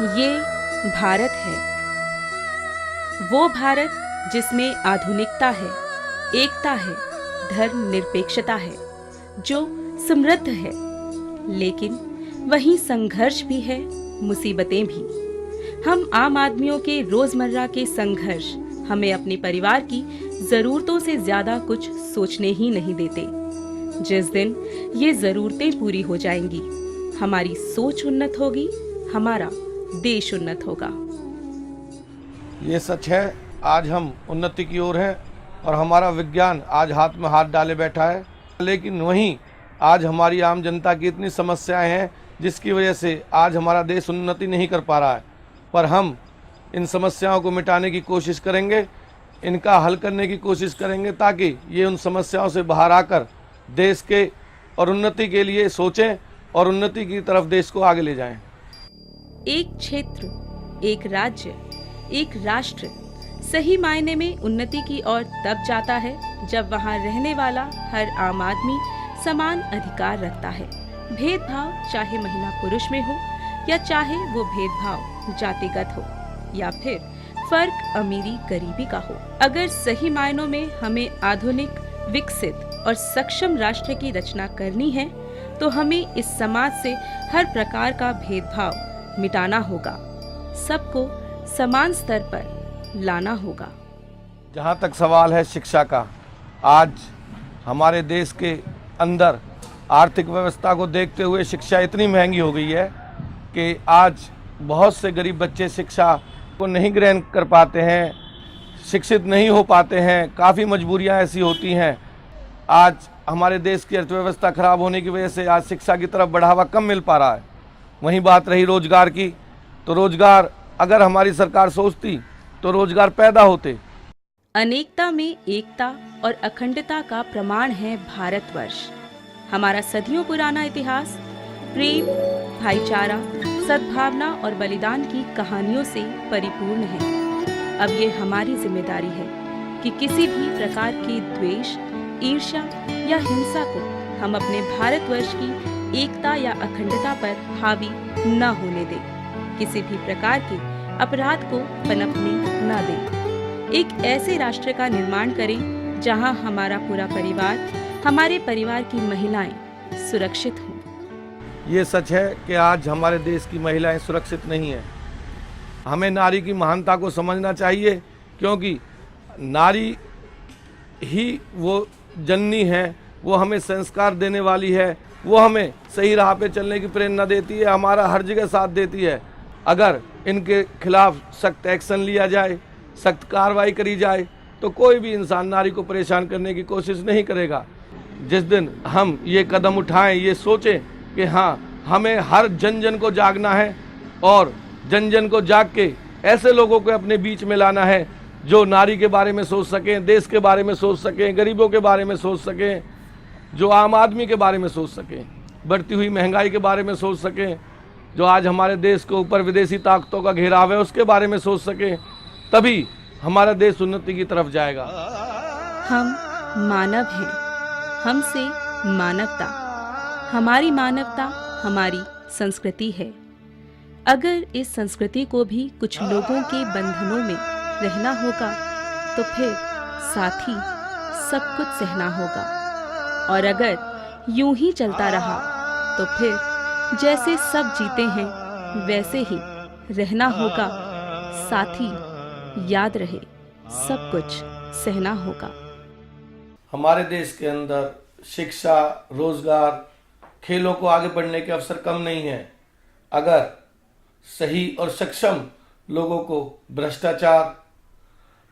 ये भारत है, वो भारत जिसमें आधुनिकता है, एकता है, धर्मनिरपेक्षता है, जो समृद्ध है। लेकिन वहीं संघर्ष भी है, मुसीबतें भी। हम आम आदमियों के रोजमर्रा के संघर्ष हमें अपने परिवार की जरूरतों से ज्यादा कुछ सोचने ही नहीं देते। जिस दिन ये जरूरतें पूरी हो जाएंगी, हमारी सोच उन्नत होगी, हमारा देश उन्नत होगा। ये सच है, आज हम उन्नति की ओर हैं और हमारा विज्ञान आज हाथ में हाथ डाले बैठा है। लेकिन वहीं आज हमारी आम जनता की इतनी समस्याएं हैं जिसकी वजह से आज हमारा देश उन्नति नहीं कर पा रहा है। पर हम इन समस्याओं को मिटाने की कोशिश करेंगे, इनका हल करने की कोशिश करेंगे ताकि ये उन समस्याओं से बाहर आकर देश के और उन्नति के लिए सोचें और उन्नति की तरफ देश को आगे ले जाएं। एक क्षेत्र, एक राज्य, एक राष्ट्र सही मायने में उन्नति की ओर तब जाता है जब वहाँ रहने वाला हर आम आदमी समान अधिकार रखता है। भेदभाव चाहे महिला पुरुष में हो या चाहे वो भेदभाव जातिगत हो या फिर फर्क अमीरी गरीबी का हो। अगर सही मायनों में हमें आधुनिक, विकसित और सक्षम राष्ट्र की रचना करनी है तो हमें इस समाज से हर प्रकार का भेदभाव मिटाना होगा, सबको समान स्तर पर लाना होगा। जहाँ तक सवाल है शिक्षा का, आज हमारे देश के अंदर आर्थिक व्यवस्था को देखते हुए शिक्षा इतनी महंगी हो गई है कि आज बहुत से गरीब बच्चे शिक्षा को नहीं ग्रहण कर पाते हैं, शिक्षित नहीं हो पाते हैं। काफ़ी मजबूरियां ऐसी होती हैं। आज हमारे देश की अर्थव्यवस्था खराब होने की वजह से आज शिक्षा की तरफ बढ़ावा कम मिल पा रहा है। वहीं बात रही रोजगार की, तो रोजगार अगर हमारी सरकार सोचती तो रोजगार पैदा होते। अनेकता में एकता और अखंडता का प्रमाण है भारतवर्ष। हमारा सदियों पुराना इतिहास प्रेम, भाईचारा, सद्भावना और बलिदान की कहानियों से परिपूर्ण है। अब ये हमारी जिम्मेदारी है कि किसी भी प्रकार के द्वेष, ईर्ष्या या हिंसा को हम अपने भारतवर्ष की एकता या अखंडता पर हावी न होने दें। किसी भी प्रकार के अपराध को पनपने न दें। एक ऐसे राष्ट्र का निर्माण करें जहां हमारा पूरा परिवार, हमारे परिवार की महिलाएं सुरक्षित हों। ये सच है कि आज हमारे देश की महिलाएं सुरक्षित नहीं हैं। हमें नारी की महानता को समझना चाहिए, क्योंकि नारी ही वो जननी है, वो हमें संस्कार देने वाली है, वो हमें सही राह पे चलने की प्रेरणा देती है, हमारा हर जगह साथ देती है। अगर इनके खिलाफ सख्त एक्शन लिया जाए, सख्त कार्रवाई करी जाए, तो कोई भी इंसान नारी को परेशान करने की कोशिश नहीं करेगा। जिस दिन हम ये कदम उठाएं, ये सोचें कि हाँ, हमें हर जन जन को जागना है और जन जन को जाग के ऐसे लोगों को अपने बीच में लाना है जो नारी के बारे में सोच सकें, देश के बारे में सोच सकें, गरीबों के बारे में सोच सकें, जो आम आदमी के बारे में सोच सकें, बढ़ती हुई महंगाई के बारे में सोच सकें, जो आज हमारे देश के ऊपर विदेशी ताकतों का घेराव है उसके बारे में सोच सकें। तभी हमारा देश उन्नति की तरफ जाएगा। हम मानव हैं, हमसे मानवता, हमारी मानवता हमारी संस्कृति है। अगर इस संस्कृति को भी कुछ लोगों के बंधनों में रहना होगा तो फिर साथ ही सब कुछ सहना होगा। और अगर यूं ही चलता रहा तो फिर जैसे सब जीते हैं वैसे ही रहना होगा। साथ ही याद रहे, सब कुछ सहना होगा। हमारे देश के अंदर शिक्षा, रोजगार, खेलों को आगे बढ़ने के अवसर कम नहीं है। अगर सही और सक्षम लोगों को भ्रष्टाचार,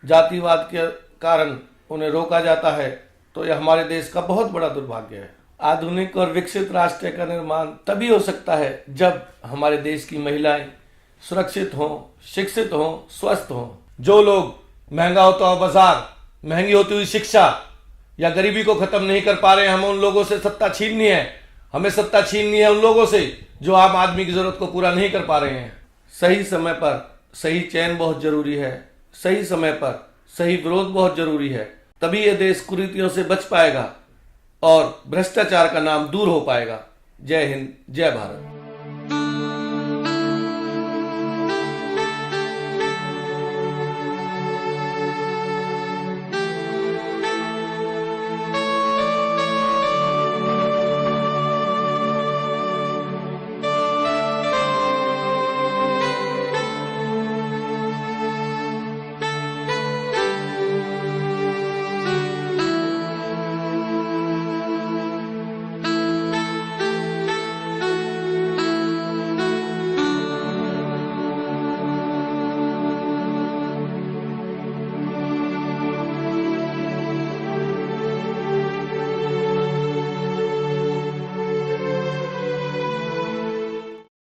जातिवाद के कारण उन्हें रोका जाता है तो यह हमारे देश का बहुत बड़ा दुर्भाग्य है। आधुनिक और विकसित राष्ट्र का निर्माण तभी हो सकता है जब हमारे देश की महिलाएं सुरक्षित हों, शिक्षित हों, स्वस्थ हों। जो लोग महंगा होता हुआ बाजार, महंगी होती हुई शिक्षा या गरीबी को खत्म नहीं कर पा रहे हैं, हमें उन लोगों से सत्ता छीननी है। हमें सत्ता छीननी है उन लोगों से जो आम आदमी की जरूरत को पूरा नहीं कर पा रहे हैं। सही समय पर सही चयन बहुत जरूरी है, सही समय पर सही विरोध बहुत जरूरी है। तभी यह देश कुरीतियों से बच पाएगा और भ्रष्टाचार का नाम दूर हो पाएगा। जय हिंद, जय भारत।